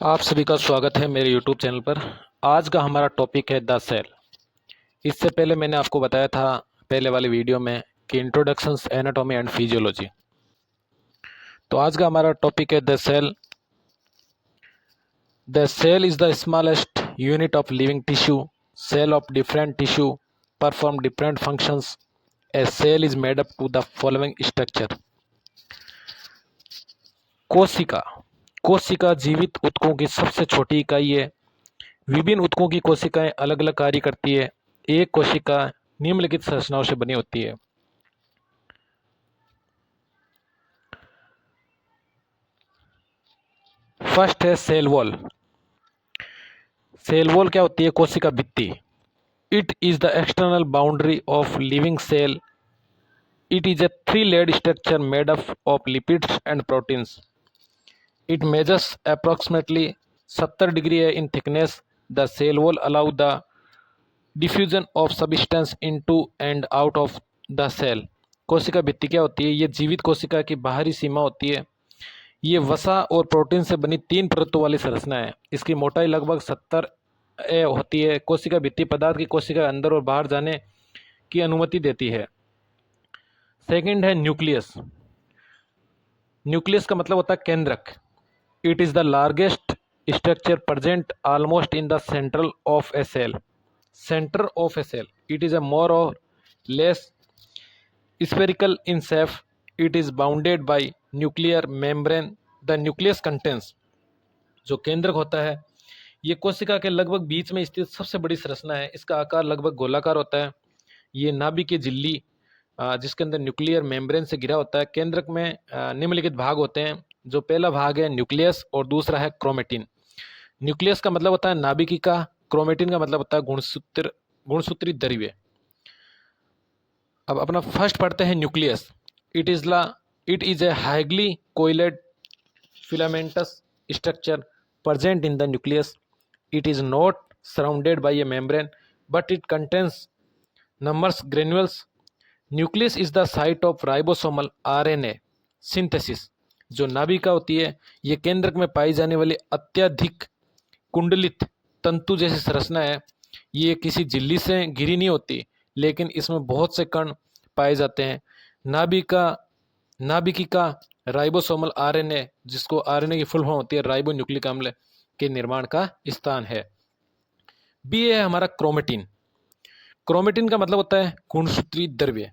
आप सभी का स्वागत है मेरे YouTube चैनल पर। आज का हमारा टॉपिक है द सेल। इससे पहले मैंने आपको बताया था पहले वाली वीडियो में कि इंट्रोडक्शंस एनाटॉमी एंड फिजियोलॉजी। तो आज का हमारा टॉपिक है the cell. The cell is the smallest unit of living tissue. Cell of different tissue perform different functions. A cell is made up to the following structure. कोशिका। कोशिका जीवित ऊतकों की सबसे छोटी इकाई है। विभिन्न ऊतकों की कोशिकाएं अलग अलग कार्य करती है। एक कोशिका निम्नलिखित संरचनाओं से बनी होती है। फर्स्ट है सेल वॉल। सेल वॉल क्या होती है? कोशिका भित्ति। It is the external boundary of living cell. It is a three layered structure made up of lipids and proteins. It measures approximately 70 degree in thickness. The cell wall allow the diffusion of substance into and out of the cell. कोशिका भित्ति क्या होती है? ये जीवित कोशिका की बाहरी सीमा होती है। ये वसा और प्रोटीन से बनी 3 परतों वाली संरचना है। इसकी मोटाई लगभग 70 होती है। कोशिका भित्ति पदार्थ की कोशिका के अंदर और बाहर जाने की अनुमति देती है। सेकंड है न्यूक्लियस। न्यूक्लियस का मतलब होता है केंद्रक। It is the largest structure present almost in the central of a cell. Centre of a cell. It is a more or less spherical in shape. It is bounded by nuclear membrane. The nucleus contains, जो केंद्रक होता है, ये कोशिका के लगभग बीच में स्थित सबसे बड़ी संरचना है। इसका आकार लगभग गोलाकार होता है। ये नाभिक की झिल्ली जिसके अंदर न्यूक्लियर मेम्ब्रेन से घिरा होता है। केंद्रक में निम्नलिखित भाग होते हैं। जो पहला भाग है न्यूक्लियस और दूसरा है क्रोमेटिन। न्यूक्लियस का मतलब होता है नाभिकिका। क्रोमेटिन का मतलब होता है गुणसूत्री द्रव्य। अब अपना फर्स्ट पढ़ते हैं nucleus. It is a highly coiled filamentous structure present in the nucleus. It is not surrounded by a membrane, but it contains numerous granules. Nucleus is the site of ribosomal RNA synthesis. जो नाभिका होती है, ये केंद्रक में पाई जाने वाली अत्यधिक कुंडलित तंतु जैसी संरचना है। ये किसी झिल्ली से घिरी नहीं होती, लेकिन इसमें बहुत से कण पाए जाते हैं। नाभिकिका राइबोसोमल आरएनए, जिसको आरएनए की फुल फॉर्म होती है राइबो न्यूक्लिक अम्ल, के निर्माण का स्थान है। बी है हमारा क्रोमेटिन। क्रोमेटिन का मतलब होता है गुणसूत्री द्रव्य।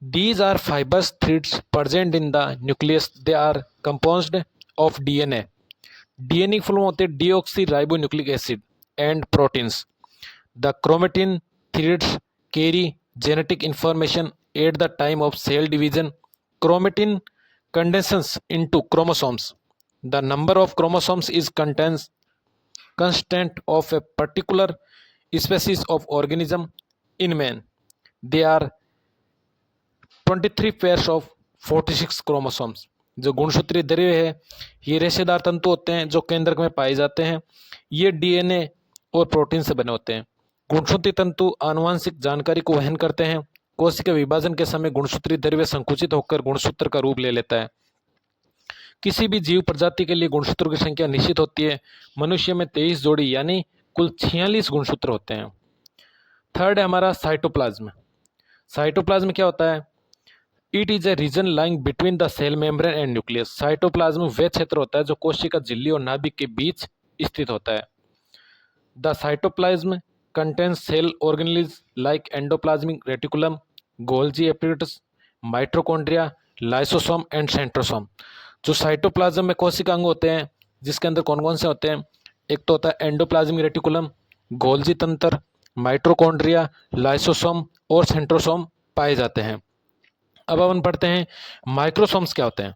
These are fibrous threads present in the nucleus. They are composed of DNA. DNA की फुल फॉर्म होती है deoxy ribonucleic acid and proteins. The chromatin threads carry genetic information at the time of cell division. Chromatin condenses into chromosomes. The number of chromosomes is constant of a particular species of organism. In man, they are 23 pairs of 46 chromosomes. जो गुणसूत्रीय द्रव्य है, ये रेशेदार तंतु होते हैं जो केंद्रक में पाए जाते हैं। ये डीएनए और प्रोटीन से बने होते हैं। गुणसूत्री तंतु आनुवंशिक जानकारी को वहन करते हैं। कोशिका विभाजन के समय गुणसूत्रीय द्रव्य संकुचित होकर गुणसूत्र का रूप ले लेता है। किसी भी जीव प्रजाति के लिए गुणसूत्रों की संख्या निश्चित होती है। मनुष्य में 23 जोड़ी यानी कुल 46 गुणसूत्र होते हैं। थर्ड है हमारा साइटोप्लाज्म। साइटोप्लाज्म क्या होता है? It is a region lying between the cell membrane and nucleus. Cytoplasm वह क्षेत्र होता है जो कोशिका झिल्ली और नाभिक के बीच स्थित होता है। The cytoplasm contains cell organelles like endoplasmic reticulum, Golgi apparatus, mitochondria, lysosome and centrosome. जो साइटोप्लाज्म में कोशिका अंग होते हैं, जिसके अंदर कौन कौन से होते हैं? एक तो होता है एंडोप्लाज्मिक रेटिकुलम, गोल्जी तंत्र, माइटोकॉन्ड्रिया, लाइसोसोम और सेंट्रोसोम पाए जाते हैं। अब अपन पढ़ते हैं माइक्रोसोम्स क्या होते हैं।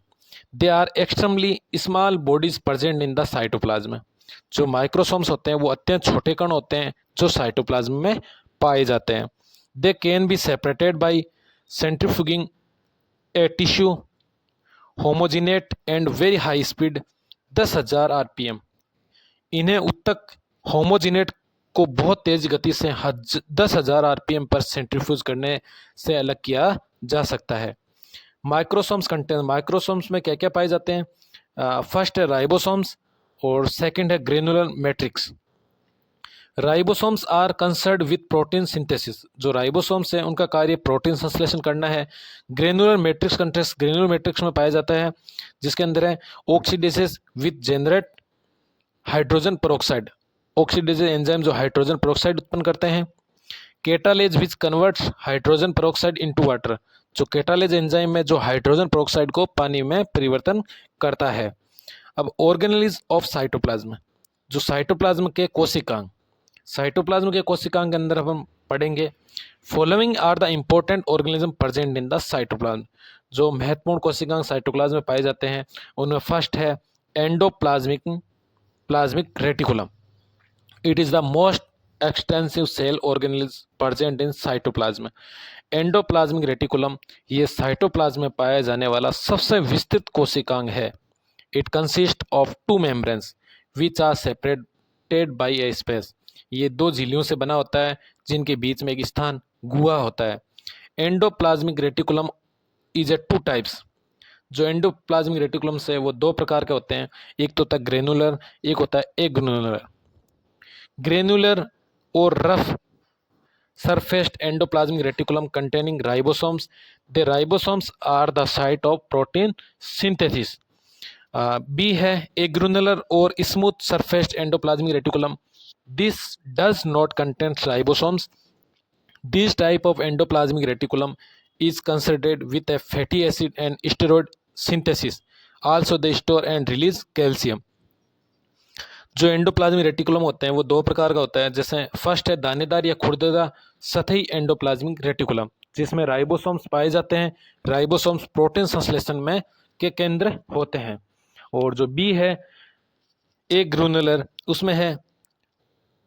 They are extremely small bodies present in the cytoplasm. जो माइक्रोसोम्स होते हैं वो अत्यंत छोटे कण होते हैं जो साइटोप्लाज्म में पाए जाते हैं। They can be separated by centrifuging a tissue homogenate and very high speed 10,000 RPM. इन्हें उत्तक होमोजिनेट को बहुत तेज गति से 10,000 आरपीएम पर सेंट्रीफ्यूज करने से अलग किया जा सकता है। माइक्रोसोम्स में क्या क्या पाए जाते हैं? फर्स्ट है राइबोसोम्स। और सेकंड है granular matrix. Ribosomes are concerned with protein synthesis. जो राइबोसोम्स है उनका कार्य प्रोटीन संश्लेषण करना है। Granular matrix contents granular matrix में पाया जाता है, जिसके अंदर है oxidases with generate hydrogen peroxide. Oxidase enzyme जो हाइड्रोजन पेरोक्साइड उत्पन्न करते हैं। Catalase which converts hydrogen peroxide into water. जो केटालेज एंजाइम में जो हाइड्रोजन पेरोक्साइड को पानी में परिवर्तन करता है। अब ऑर्गेनेलिज ऑफ साइटोप्लाज्म, जो साइटोप्लाज्म के कोशिकांग, साइटोप्लाज्म के कोशिकांग के अंदर हम पढ़ेंगे following are the important organism present in the cytoplasm. जो महत्वपूर्ण कोशिकांग साइटोप्लाज्म में पाए जाते हैं उनमें फर्स्ट है plasmic reticulum. It is the most extensive cell organelles present in cytoplasm. Endoplasmic reticulum ये साइटोप्लाज्म में पाया जाने वाला सबसे विस्तृत कोशिकांग है। It consist of two membranes which are separated by a space. ये दो झिल्लियों से बना होता है जिनके बीच में एक स्थान गुहा होता है। Endoplasmic reticulum is a two types. जो एंडोप्लाज्मिक रेटिकुलम से वो दो प्रकार के होते हैं, एक तो होता है ग्रेनुलर, एक होता है एग्रेनुलर। ग्रेनुलर और rough surfaced endoplasmic reticulum containing ribosomes. The ribosomes are the site of protein synthesis. B है agranular और smooth surfaced endoplasmic reticulum. This does not contain ribosomes. This type of endoplasmic reticulum is considered with a fatty acid and steroid synthesis. Also they store and release calcium. जो endoplasmic reticulum होते हैं वो दो प्रकार का होता है। जैसे फर्स्ट है दानेदार या खुरदरा सतही एंडोप्लाज्मिक रेटिकुलम, जिसमें राइबोसोम्स पाए जाते हैं। राइबोसोम्स प्रोटीन संश्लेषण में के केंद्र होते हैं। और जो बी है ए ग्रेनुलर, उसमें है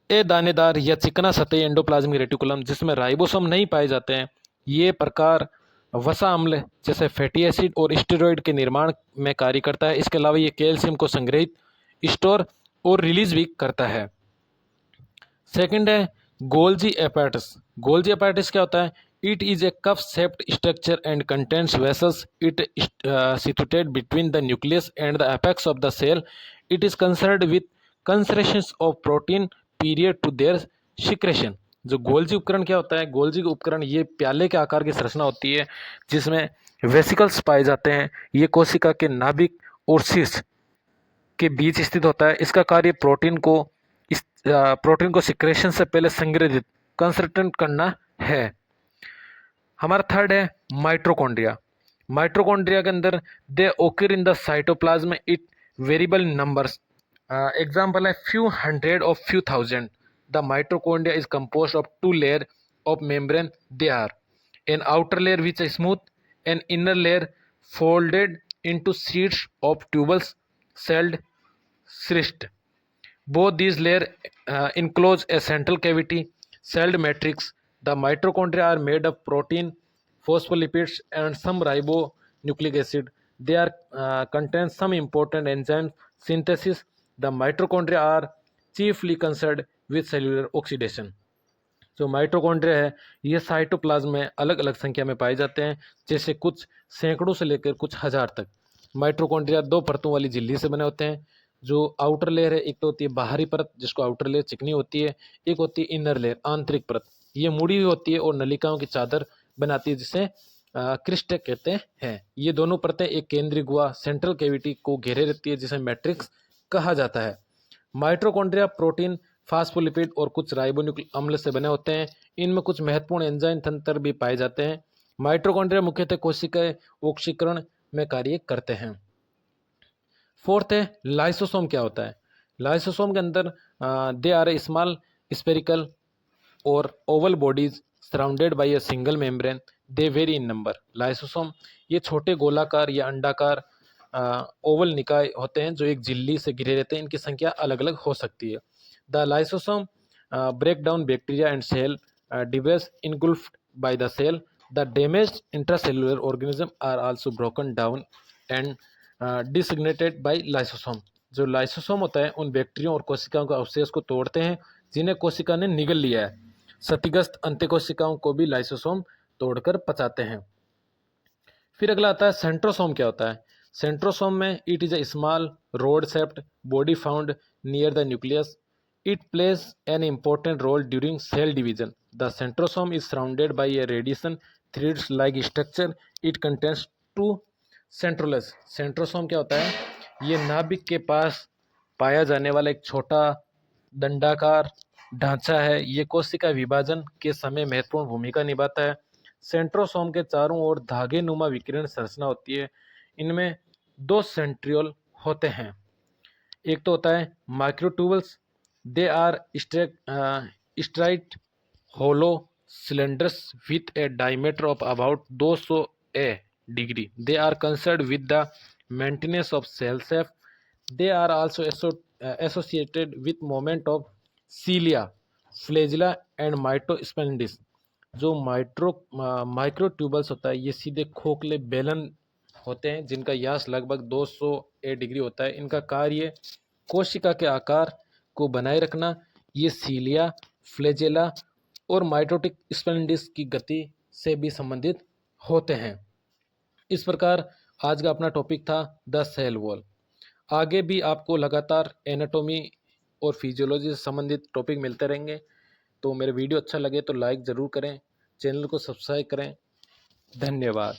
ए दानेदार या चिकना सतही एंडोप्लाज्मिक रेटिकुलम, जिसमें राइबोसोम नहीं पाए जाते हैं। ये प्रकार वसा अम्ल जैसे फैटी एसिड और स्टेरॉइड के निर्माण में कार्य करता है। इसके अलावा ये कैल्शियम को संग्रहित, स्टोर और रिलीज भी करता है। सेकंड है गोल्जी एपैरेटस। गोल्जी एपैरेटस क्या होता है? It is a cup shaped structure and contains vessels. It situated between the nucleus and the apex of the cell. It is concerned with conservation of protein period to their secretion. जो Golgi उपकरण क्या होता है? Golgi उपकरण ये प्याले के आकार की संरचना होती है जिसमें वेसिकल्स पाए जाते हैं। ये कोशिका के नाभिक और शीर्ष के बीच स्थित होता है। इसका कार्य प्रोटीन को सिक्रेशन से पहले संग्रहित कंसंट्रेट करना है। हमारा थर्ड है माइटोकॉन्ड्रिया। माइटोकॉन्ड्रिया के अंदर they occur in the cytoplasm it variable numbers. Example है फ्यू हंड्रेड और few thousand. The mitochondria is composed of two layer of membrane. They are an outer layer which is smooth, an inner layer folded into sheets of tubules celled cyst. Both these layers enclose a central cavity celled matrix. The mitochondria are made of protein, phospholipids, and some ribonucleic acid. They are contain some important enzyme synthesis. The mitochondria are chiefly concerned with cellular oxidation. जो mitochondria है ये cytoplasm में अलग अलग संख्या में पाए जाते हैं, जैसे कुछ सैकड़ों से लेकर कुछ हजार तक। माइटोकॉन्ड्रिया दो परतों वाली झिल्ली से बने होते हैं। जो आउटर लेयर है, एक तो होती है बाहरी परत जिसको आउटर लेयर चिकनी होती है, एक होती है इनर लेयर आंतरिक परत, ये मुड़ी हुई होती है और नलिकाओं की चादर बनाती है जिसे क्रिस्टे कहते हैं। ये दोनों परतें एक केंद्रीय गुहा सेंट्रल कैविटी को घेरे रहती है जिसे मैट्रिक्स कहा जाता है। माइटोकॉन्ड्रिया प्रोटीन, फास्फोलिपिड और कुछ राइबोन्यूक्लिक अम्ल से बने होते हैं। इनमें कुछ महत्वपूर्ण एंजाइम तंत्र भी पाए जाते हैं। माइटोकॉन्ड्रिया मुख्यतः कोशिका ऑक्सीकरण में कार्य करते हैं। फोर्थ है लाइसोसोम। क्या होता है? लाइसोसोम के अंदर they are a small spherical or oval bodies surrounded by a single membrane. They vary in number. Lysosome ये छोटे गोलाकार या अंडाकार ओवल निकाय होते हैं जो एक झिल्ली से घिरे रहते हैं। इनकी संख्या अलग अलग हो सकती है। The lysosome break down bacteria and cell debris engulfed by the cell. The damaged intracellular organisms are also broken down and designated by lysosome. जो लाइसोसोम होता है उन बैक्टीरिया और कोशिकाओं के अवशेष को तोड़ते हैं जिन्हें कोशिका ने निगल लिया है। क्षतिग्रस्त अंत्यकोशिकाओं को भी लाइसोसोम तोड़कर पचाते हैं। फिर अगला आता है सेंट्रोसोम। क्या होता है? सेंट्रोसोम में it is a small road shaped body found near the nucleus. It plays an important role during cell division. The centrosome is surrounded by a radiation threads-like structure. It contains two centroles. Centrosome क्या होता है? ये नाभिक के पास पाया जाने वाला एक छोटा दंडाकार ढांचा है. ये कोशिका विभाजन के समय महत्वपूर्ण भूमिका निभाता है. सेंट्रोसोम के चारों ओर धागे नुमा विकिरण संरचना होती है. इनमें दो सेंट्रियोल होते हैं. एक तो होता है microtubules. They are straight hollow cylinders with a diameter of about 200 degree. They are concerned with the maintenance of cell shape. They are also associated with movement of cilia, flagella and mitospondylus. जो microtubules होता है ये सीधे खोखले बेलन होते हैं जिनका व्यास लगभग 200 डिग्री होता है. इनका कार्य कोशिका के आकार को बनाए रखना. ये सीलिया, फ्लैजेला और माइटोटिक स्पेंडिस की गति से भी संबंधित होते हैं. इस प्रकार आज का अपना टॉपिक था द सेल वॉल. आगे भी आपको लगातार एनाटॉमी और फिजियोलॉजी से संबंधित टॉपिक मिलते रहेंगे. तो मेरे वीडियो अच्छा लगे तो लाइक ज़रूर करें, चैनल को सब्सक्राइब करें. धन्यवाद.